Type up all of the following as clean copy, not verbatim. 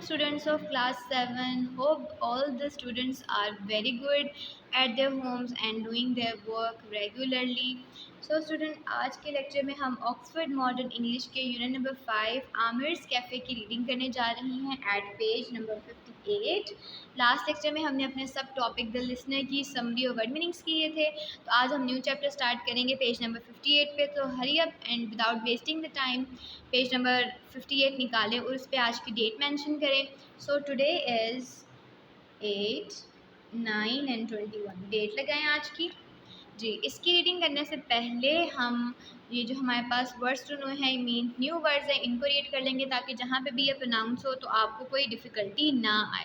students of class 7. Hope all the students are very good at their homes and doing their work regularly. So student, आज के lecture में हम Oxford Modern English के unit number 5 Aamir's cafe की reading करने जा रही हैं at page number 58। Last lecture में हमने अपने सब टॉपिक द लिसनर की समरी और वर्ड मीनिंग्स किए थे। तो आज हम न्यू चैप्टर स्टार्ट करेंगे पेज नंबर 58 पे। तो hurry up and without wasting the time page number 58 निकालें और उस पर आज की डेट मेंशन करें। So today is 8, 9 and 21 date लगाएं आज की। जी, इसकी रीडिंग करने से पहले हम ये जो हमारे पास वर्ड्स टू नो है, मीन न्यू वर्ड्स हैं, इनको रीड कर लेंगे ताकि जहाँ पे भी ये प्रोनाउंस हो तो आपको कोई डिफ़िकल्टी ना आए।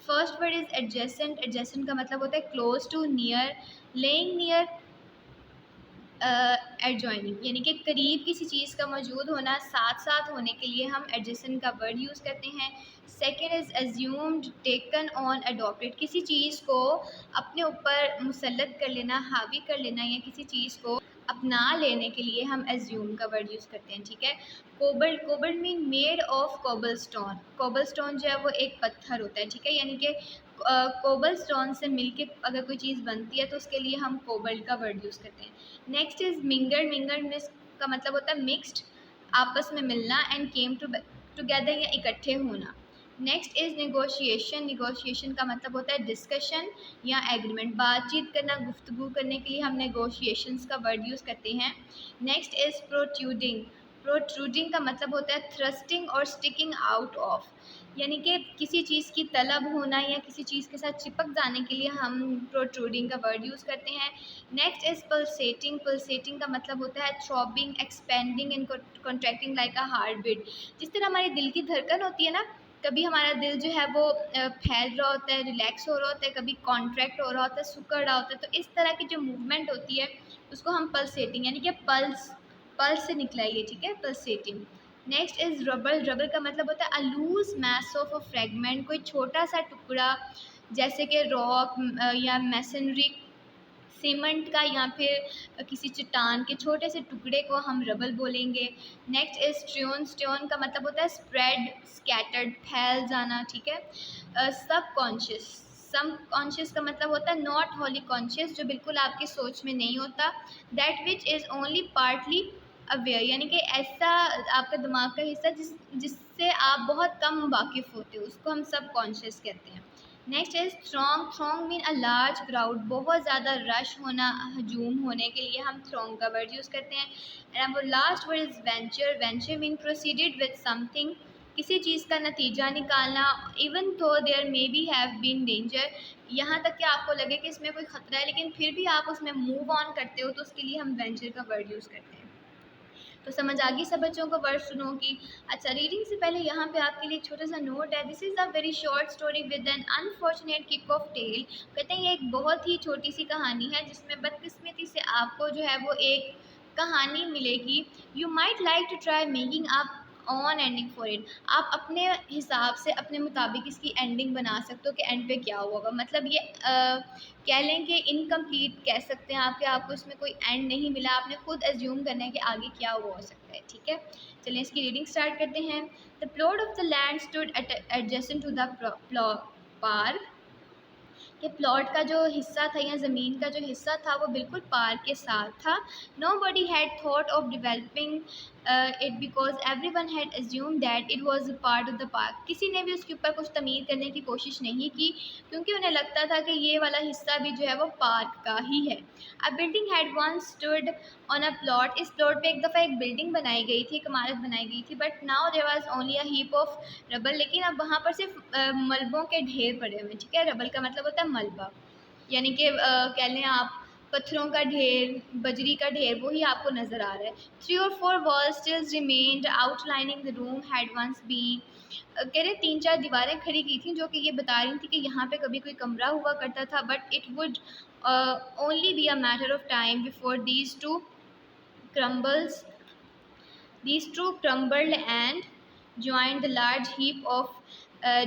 First word is adjacent. Adjacent का मतलब होता है close to, near, lying near, adjoining, यानी कि करीब किसी चीज़ का मौजूद होना, साथ साथ होने के लिए हम एडजेसेंट का वर्ड यूज़ करते हैं। Second is assumed, taken on, adopted, किसी चीज़ को अपने ऊपर मुसल्लत कर लेना, हावी कर लेना या किसी चीज़ को अपना लेने के लिए हम एज्यूम का वर्ड यूज़ करते हैं। ठीक है। Cobbled, cobbled mean made of cobble stone. Cobble stone जो है वो एक पत्थर होता है। ठीक है, यानी कि कोबल स्टोन से मिलके अगर कोई चीज़ बनती है तो उसके लिए हम कोबल्ट का वर्ड यूज़ करते हैं। Next is mingle. मिंगल का मतलब होता है मिक्स्ड, आपस में मिलना, एंड केम टुगेदर या इकट्ठे होना। Next is negotiation. नेगोशिएशन का मतलब होता है डिस्कशन या एग्रीमेंट, बातचीत करना, गुफ्तगू करने के लिए हम नेगोशिएशंस का वर्ड यूज़ करते हैं। Next is protruding. प्रोट्रूडिंग का मतलब होता है थ्रस्टिंग और स्टिकिंग आउट ऑफ, यानी कि किसी चीज़ की तलब होना या किसी चीज़ के साथ चिपक जाने के लिए हम प्रोट्रूडिंग का वर्ड यूज़ करते हैं। Next is pulsating. पल्सेटिंग का मतलब होता है throbbing, expanding and contracting like a heart beat. जिस तरह हमारे दिल की धड़कन होती है ना, कभी हमारा दिल जो है वो फैल रहा होता है, रिलैक्स हो रहा होता है, कभी कॉन्ट्रैक्ट हो रहा होता है, सिकुड़ रहा होता है, तो इस तरह की जो मूवमेंट होती है उसको हम पल्सेटिंग, यानी कि पल्स से निकला ये। ठीक है, pulsating. Next is rubble. Rubble का मतलब होता है a loose mess of a fragment, कोई छोटा सा टुकड़ा जैसे कि रॉक या मैसनरी, सीमेंट का, या फिर किसी चट्टान के छोटे से टुकड़े को हम रबल बोलेंगे। Next is tune. ट्यून का मतलब होता है स्प्रेड, स्कैटर्ड, फैल जाना। ठीक है। सब कॉन्शियस। सम कॉन्शियस का मतलब होता है नॉट होली कॉन्शियस, जो बिल्कुल आपकी सोच में नहीं होता। That which is only partly aware, यानी कि ऐसा आपका दिमाग का हिस्सा जिससे आप बहुत कम वाकिफ़ होते हो, उसको हम सब कॉन्शियस कहते हैं। Next is throng. Throng mean a large crowd, बहुत ज़्यादा रश होना, हजूम होने के लिए हम थ्रॉन्ग का वर्ड यूज़ करते हैं। एंड वो last word is venture. Venture mean proceeded with something, किसी चीज़ का नतीजा निकालना, even though there may be have been danger, यहाँ तक कि आपको लगे कि इसमें कोई ख़तरा है लेकिन फिर भी आप उसमें मूव ऑन करते हो, तो उसके लिए हम वेंचर का वर्ड यूज़ करते हैं। तो समझ आ गई सब बच्चों को वर्ड सुनो की। अच्छा, रीडिंग से पहले यहाँ पे आपके लिए एक छोटा सा नोट है। This is a very short story with an unfortunate kick off tale. कहते हैं ये एक बहुत ही छोटी सी कहानी है जिसमें बदकिस्मती से आपको जो है वो एक कहानी मिलेगी। You might like to try making up an ending for it. आप अपने हिसाब से अपने मुताबिक इसकी एंडिंग बना सकते हो कि एंड पे क्या हुआ होगा। मतलब ये कह लें कि इनकम्प्लीट कह सकते हैं आपके, आपको इसमें कोई एंड नहीं मिला, आपने खुद एज्यूम करना है कि आगे क्या हुआ हो सकता है। ठीक है, चलिए इसकी रीडिंग स्टार्ट करते हैं। The plot of the land stood adjacent to the park. कि प्लॉट का जो हिस्सा था या ज़मीन का जो हिस्सा था वो बिल्कुल पार्क के साथ था। Nobody had thought of developing it because everyone had assume that it was part of the park. किसी ने भी उसके ऊपर कुछ तमीर करने की कोशिश नहीं की क्योंकि उन्हें लगता था कि ये वाला हिस्सा भी जो है वो पार्क का ही है। A building had one stood on a plot. इस प्लॉट पे एक दफ़ा एक बिल्डिंग बनाई गई थी, एक इमारत बनाई गई थी, but now there was only a heap of rubble. लेकिन अब वहाँ पर सिर्फ मलबों के ढेर पड़े हुए हैं। ठीक है, रबल का मतलब होता है मलबा, यानी कि कह लें आप पत्थरों का ढेर, बजरी का ढेर, वही आपको नज़र आ रहा है। 3 or 4 walls still remained outlining the room had once been। कह रहे 3-4 दीवारें खड़ी की थी जो कि ये बता रही थी कि यहाँ पे कभी कोई कमरा हुआ करता था, but it would only be a matter of time before crumbles these two crumbled and joined the large heap of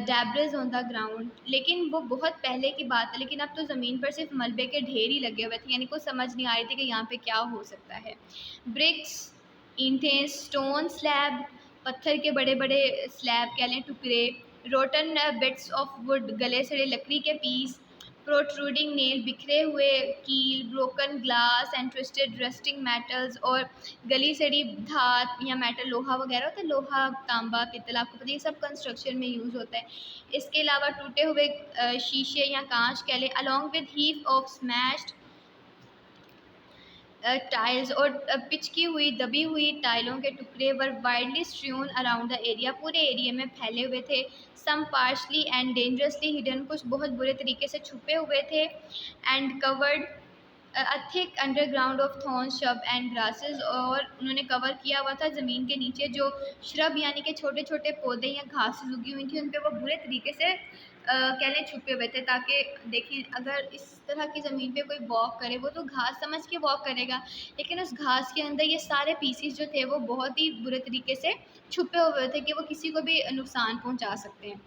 debris on the ground। लेकिन वो बहुत पहले की बात है, लेकिन अब तो ज़मीन पर सिर्फ मलबे के ढेर ही लगे हुए थे, यानी कुछ समझ नहीं आ रही थी कि यहाँ पे क्या हो सकता है। ब्रिक्स, ईंटें, स्टोन स्लैब, पत्थर के बड़े बड़े स्लैब कह लें, टुकड़े, रोटन बिट्स ऑफ वुड, गले सड़े लकड़ी के पीस, प्रोट्रूडिंग नेल, बिखरे हुए कील, broken glass and twisted rusting metals, और गली सड़ी धात या मेटल, लोहा वगैरह होता है, लोहा, तांबा, पित्तल, आपको पता है ये सब कंस्ट्रक्शन में यूज़ होता है। इसके अलावा टूटे हुए शीशे या कांच कह लें, along with heap of smashed tiles, और पिचकी हुई दबी हुई टाइलों के टुकड़े वर वाइडली स्ट्रीwn अराउंड द एरिया, पूरे एरिया में फैले हुए थे। सम पार्शली एंड डेंजरसली हिडन, कुछ बहुत बुरे तरीके से छुपे हुए थे। And covered a thick underground of thorns, shrub and grasses, और उन्होंने कवर किया हुआ था ज़मीन के नीचे जो श्रब यानी कि छोटे छोटे पौधे या घासें उगी हुई थी, उन पे वो बुरे तरीके से कह लें छुपे हुए थे, ताकि देखिए अगर इस तरह की ज़मीन पे कोई वॉक करे वो तो घास समझ के वॉक करेगा, लेकिन उस घास के अंदर ये सारे पीसीस जो थे वो बहुत ही बुरे तरीके से छुपे हुए थे कि वो किसी को भी नुकसान पहुंचा सकते हैं।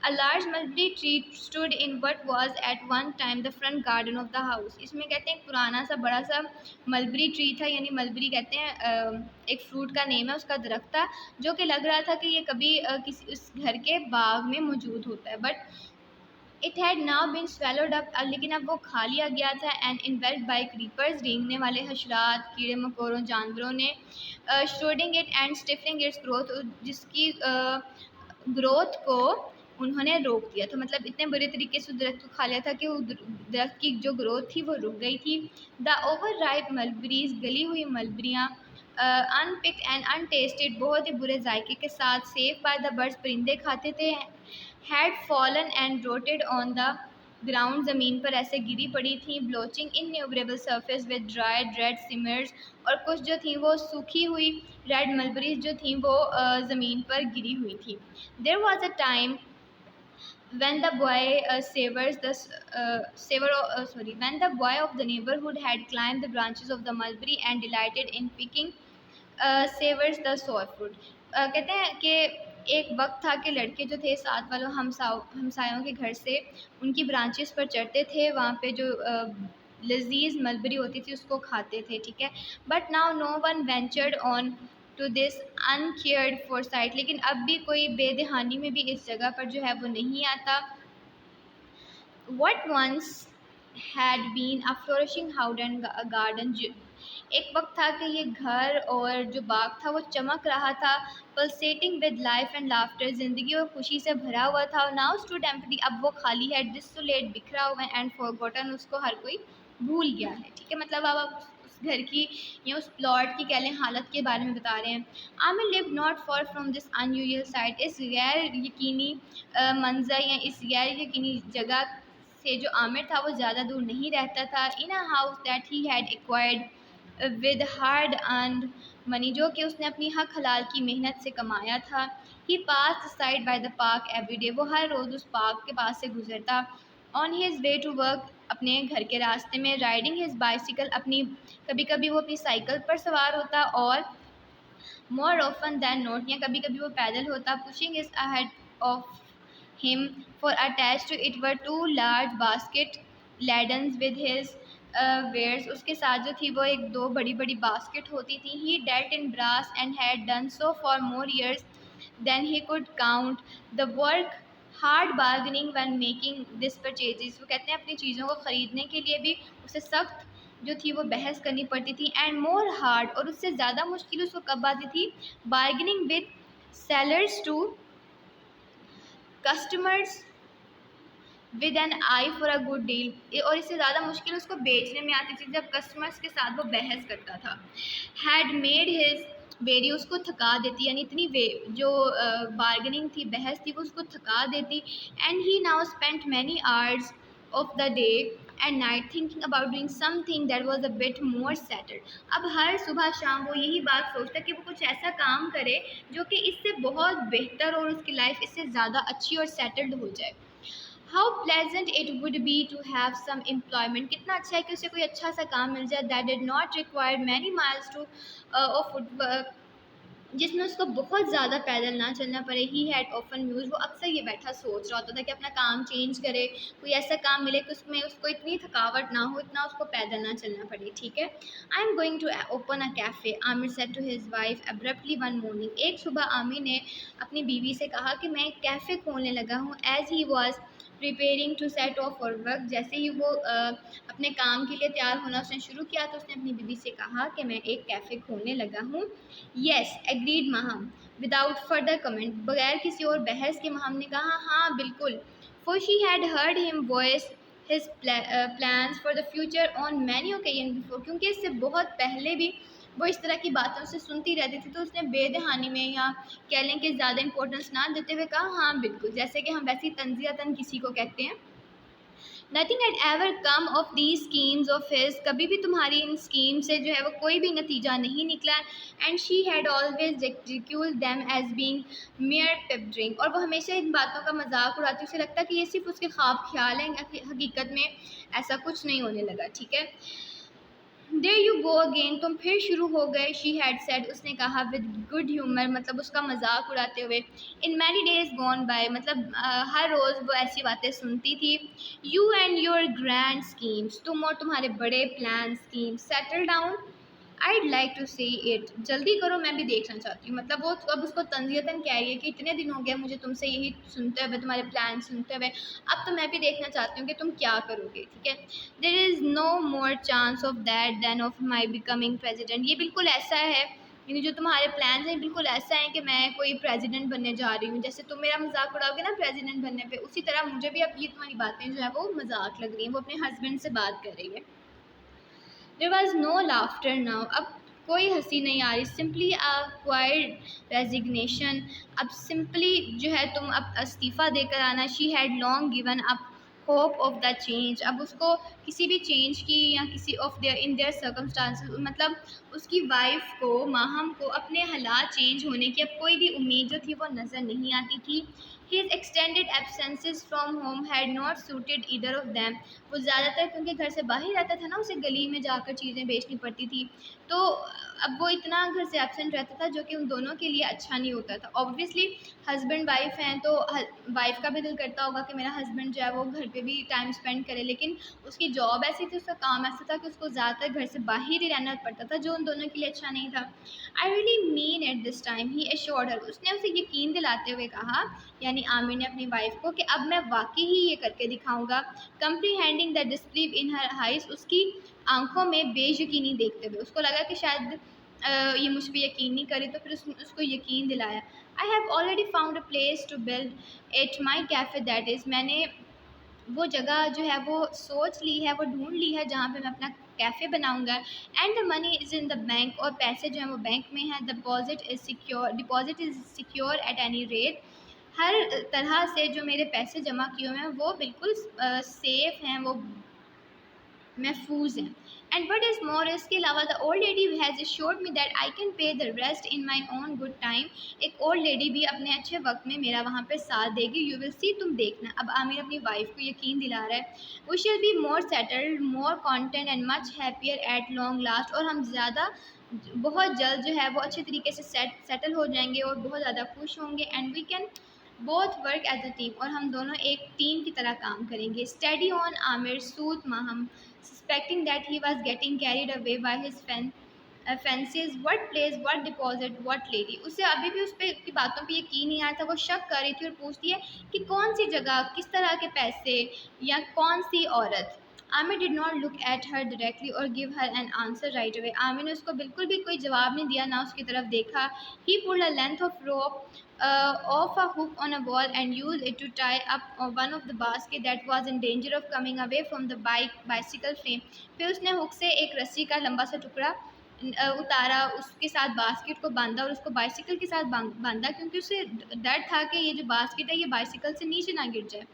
A large mulberry tree stood in what was at one time the front garden of the house. इसमें कहते हैं एक पुराना सा बड़ा सा मलबरी ट्री था, यानी मलबरी कहते हैं एक फ्रूट का नेम है, उसका दरख्त था जो कि लग रहा था कि ये कभी किसी उस घर के बाग में मौजूद होता है, but it had now been swallowed up, लेकिन अब वो खा लिया गया था, एंड इन्वेल्ड बाई क्रीपर्स, रेंगने वाले हशरात, कीड़े मकोड़ों, जानवरों ने, shrouding it and stiffening its growth, जिसकी ग्रोथ को उन्होंने रोक दिया था, मतलब इतने बुरे तरीके से दरख्त को खा लिया था कि वो दरख्त की जो ग्रोथ थी वो रुक गई थी। द ओवर राइप मलबरीज, गली हुई मलबरियाँ, अनपिक्ड एंड अनटेस्टेड, बहुत ही बुरे जायके के साथ, सेफ बाय द बर्ड्स, परिंदे खाते थे, had fallen and rotted on the ground, ज़मीन पर ऐसे गिरी पड़ी थी, blotching innumerable surface with dried red smears, और कुछ जो थी वो सूखी हुई रेड मलबरीज जो थी वो ज़मीन पर गिरी हुई थी। There was a time when the boy when the boy of the neighborhood had climbed the branches of the mulberry and delighted in picking savors the sour fruit। कहते हैं कि एक वक्त था कि लड़के जो थे साथ वालों हमसायों के घर से उनकी ब्रांचेस पर चढ़ते थे, वहाँ पे जो लजीज मलबरी होती थी उसको खाते थे, ठीक है। But now no one ventured on to this uncared for site, लेकिन अब भी कोई बेदहानी में भी इस जगह पर जो है वो नहीं आता। What once had been a flourishing house and garden, एक वक्त था कि ये घर और जो बाग था वो चमक रहा था, pulsating with life and laughter, जिंदगी और खुशी से भरा हुआ था। नाउ स्टूड एम्प्टी, अब वो खाली है, डिसोलेट, बिखरा हुआ है, एंड फॉरगॉटन, उसको हर कोई भूल गया है, ठीक है। मतलब अब आप उस घर की या उस प्लॉट की कह लें हालत के बारे में बता रहे हैं। Aamir live not for from this unusual site, इस गैर यकीनी मंजर या इस गैर यकीनी जगह से जो आमिर था वो ज़्यादा दूर नहीं रहता था। In a house that he had acquired with hard earned money, जो कि उसने अपनी हक हलाल की मेहनत से कमाया था। He pass side by the park every day, वो हर रोज़ उस पार्क के पास से गुजरता। On his way to work, अपने घर के रास्ते में, राइडिंग हिज बाइसिकल, अपनी कभी कभी वो अपनी साइकिल पर सवार होता, और मोर ऑफन दैन नॉट, या कभी कभी वो पैदल होता। Pushing is ahead of him, for attached to it were two large basket ladens with his wares, उसके साथ जो थी वो एक दो बड़ी बड़ी बास्केट होती थी। he dealt in brass and had done so for more years than he could count, the work hard bargaining when making this purchases, वो कहते हैं अपनी चीज़ों को ख़रीदने के लिए भी उसे सख्त जो थी वो बहस करनी पड़ती थी। एंड मोर हार्ड, और उससे ज़्यादा मुश्किल उसको कब आती थी, bargaining with sellers to customers with an eye for a good deal, और इससे ज़्यादा मुश्किल उसको बेचने में आती थी जब कस्टमर्स के साथ वो बहस करता था। हैड मेड हिज वेरी, उसको थका देती, यानी इतनी जो बार्गेनिंग थी, बहस थी, वो उसको थका देती। And he now spent many hours of the day and night thinking about doing something that was a bit more settled, अब हर सुबह शाम वो यही बात सोचता कि वो कुछ ऐसा काम करे जो कि इससे बहुत बेहतर और उसकी लाइफ इससे ज़्यादा अच्छी और सेटल्ड हो जाए। How pleasant it would be to have some employment, कितना अच्छा है कि उसे कोई अच्छा सा काम मिल जाए, that did not require many miles two of footwork जिसमें उसको बहुत ज़्यादा पैदल ना चलना पड़े। ही हैड ऑफन म्यूज, वो अक्सर ये बैठा सोच रहा होता था कि अपना काम चेंज करे, कोई ऐसा काम मिले कि उसमें उसको इतनी थकावट ना हो, इतना उसको पैदल ना चलना पड़े। ठीक है। I am going to open a cafe, Aamir said to his wife abruptly one morning. एक सुबह आमिर ने अपनी बीवी से कहा कि मैं एक कैफ़े खोलने लगा हूँ। As he was preparing to set off for work, जैसे ही वो अपने काम के लिए तैयार होना उसने शुरू किया तो उसने अपनी बीवी से कहा कि मैं एक कैफ़े खोलने लगा हूँ। Yes agreed Maham without further comment, बगैर किसी और बहस के महम ने कहा हाँ बिल्कुल। For she had heard him voice his plans for the future on many occasion before, क्योंकि इससे बहुत पहले भी वो इस तरह की बातों से सुनती रहती थी, तो उसने बेदहानी में या कह लें कि ज़्यादा इंपॉर्टेंस ना देते हुए कहा हाँ बिल्कुल, जैसे कि हम वैसी तंजियातन किसी को कहते हैं। Nothing had ever come of these schemes of his, कभी भी तुम्हारी इन स्कीम से जो है वो कोई भी नतीजा नहीं निकला। And she had always ridiculed them as being mere pep drink, और वो हमेशा इन बातों का मजाक उड़ाती, उसे लगता कि ये सिर्फ उसके ख्वाब ख्याल हैं, हकीकत में ऐसा कुछ नहीं होने लगा। ठीक है। देयर यू गो अगेन, तुम फिर शुरू हो गए। शी हैड सेड, उसने कहा विद गुड ह्यूमर, मतलब उसका मजाक उड़ाते हुए। In many days gone by, मतलब हर रोज़ वो ऐसी बातें सुनती थी। You and your grand schemes, तुम और तुम्हारे बड़े plan scheme, settle down I'd like to see it, जल्दी करो मैं भी देखना चाहती हूँ। मतलब वो अब उसको तंजियतन कह रही है कि इतने दिन हो गए मुझे तुमसे यही सुनते हुए, तुम्हारे प्लान सुनते हुए, अब तो मैं भी देखना चाहती हूँ कि तुम क्या करोगे। ठीक है। There is no more chance of that then of my becoming president, ये बिल्कुल ऐसा है, यानी जो तुम्हारे प्लान्स हैं बिल्कुल ऐसा है कि मैं कोई प्रेसिडेंट बनने जा रही हूँ। जैसे तुम मेरा मजाक उड़ाओगे ना प्रेसिडेंट बनने पे, उसी तरह मुझे भी अब ये तुम्हारी बातें जो है वो मजाक लग रही हैं। वो अपने हस्बैंड से बात कर रही है। There was no laughter now, अब कोई हंसी नहीं आ रही। सिंपली अ क्वाइट रेजिग्नेशन, अब सिंपली जो है तुम अब इस्तीफ़ा देकर आना। She had long given up hope of the change, अब उसको किसी भी चेंज की या किसी of their in their circumstances, मतलब उसकी वाइफ को, माहम को अपने हालात चेंज होने की अब कोई भी उम्मीद जो थी वो नज़र नहीं आती थी। His extended absences from home had not suited either of them, वो ज़्यादातर क्योंकि घर से बाहर रहता था ना, उसे गली में जाकर चीज़ें बेचनी पड़ती थी, तो अब वो इतना घर से एब्सेंट रहता था जो कि उन दोनों के लिए अच्छा नहीं होता था। ऑब्वियसली हस्बैंड वाइफ हैं तो वाइफ का भी दिल करता होगा कि मेरा हस्बैंड जो है वो घर पे भी टाइम स्पेंड करे, लेकिन उसकी जॉब ऐसी थी, उसका काम ऐसा था कि उसको ज़्यादातर घर से बाहर ही रहना पड़ता था, जो उन दोनों के लिए अच्छा नहीं था। I really mean at this time he assured her, उसने उसे यकीन दिलाते हुए कहा, यानी आमिर ने अपनी वाइफ को, कि अब मैं वाकई ही ये करके दिखाऊंगा। Comprehending the disbelief in her eyes, उसकी आंखों में बेयकीनी देखते हुए उसको लगा कि शायद ये मुझ पर यकीन नहीं करे, तो फिर उसको यकीन दिलाया। I have already found a place to build at my cafe, that is, मैंने वो जगह जो है वो सोच ली है, वो ढूंढ ली है जहाँ पे मैं अपना कैफ़े बनाऊंगा। And the money is in the bank, और पैसे जो हैं वो बैंक में हैं। Deposit is secure at any rate, हर तरह से जो मेरे पैसे जमा किए हुए हैं वो बिल्कुल सेफ़ हैं, वो महफूज हैं। एंड वट इज़ मोर, इसके अलावा the old lady has assured me that I can pay the rest in my own good time, एक ओल्ड लेडी भी अपने अच्छे वक्त में मेरा वहाँ पे साथ देगी। यू विल सी, तुम देखना। अब आमिर अपनी वाइफ को यकीन दिला रहा है। We shall be more settled, more content and much happier at long last, और हम ज़्यादा बहुत जल्द जो है वो अच्छे तरीके से सेटल हो जाएंगे और बहुत ज़्यादा खुश होंगे। And we can both work as a team, और हम दोनों एक टीम की तरह काम करेंगे। Steady on Aamir said Maham suspecting that he was getting carried away by his fancies, what place, what deposit, what lady, उसे अभी भी उस पर की बातों पे यकीन नहीं आया था। वो शक कर रही थी और पूछती है कि कौन सी जगह, किस तरह के पैसे, या कौन सी औरत। Aamir did not look at her directly और give her an answer right away, Aamir ने उसको बिल्कुल भी कोई जवाब नहीं दिया, ना उसकी तरफ देखा। ही pulled a length of rope off a hook on a wall and used it to tie up one of the basket that was in danger of coming away from the bicycle frame, फिर उसने hook से एक रस्सी का लंबा सा टुकड़ा उतारा, उसके साथ बास्केट को बांधा और उसको बाइसिकल के साथ बांधा, क्योंकि उसे डर था कि ये जो बास्केट है ये बाइसिकल से नीचे ना गिर जाए।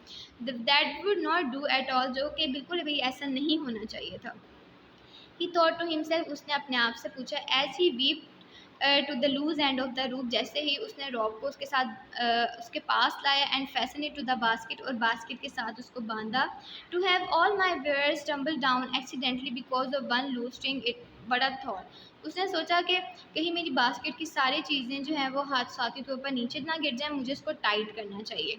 That would not do at all, जो कि बिल्कुल भी ऐसा नहीं होना चाहिए था। ही थॉट टू हिमसेल्फ, उसने अपने आप से पूछा। As he weep to the loose end of the rope, जैसे ही उसने रॉप को उसके साथ उसके पास लाया, and fasten it to the basket, और बास्केट के साथ उसको बांधा। To have all my wares tumble down accidentally because of one loose string, it बड़ा थॉट। उसने सोचा कि कहीं मेरी बास्केट की सारी चीज़ें जो हैं वो हादसाती तौर पर नीचे ना गिर जाएँ, मुझे इसको टाइट करना चाहिए।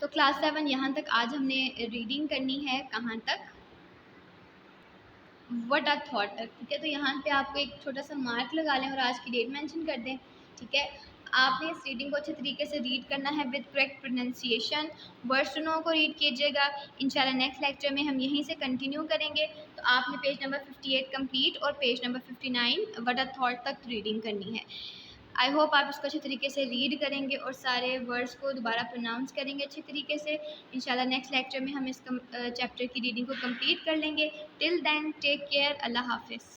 तो क्लास 7 यहाँ तक आज हमने रीडिंग करनी है, कहाँ तक? व्हाट अ थॉट तक, ठीक है। तो यहाँ पे आपको एक छोटा सा मार्क लगा लें और आज की डेट मेंशन कर दें, ठीक है। आपने इस रीडिंग को अच्छे तरीके से रीड करना है with correct pronunciation. Words to know को रीड कीजिएगा। इंशाल्लाह नेक्स्ट लेक्चर में हम यहीं से कंटिन्यू करेंगे। तो आपने पेज नंबर 58 कंप्लीट और page number 59 what a thought तक रीडिंग करनी है। आई होप आप इसको अच्छे तरीके से रीड करेंगे और सारे वर्ड्स को दोबारा प्रोनाउंस करेंगे अच्छे तरीके से। इंशाल्लाह नेक्स्ट लेक्चर में हम इस चैप्टर की रीडिंग को कंप्लीट कर लेंगे। टिल देन टेक केयर, अल्लाह हाफिज़।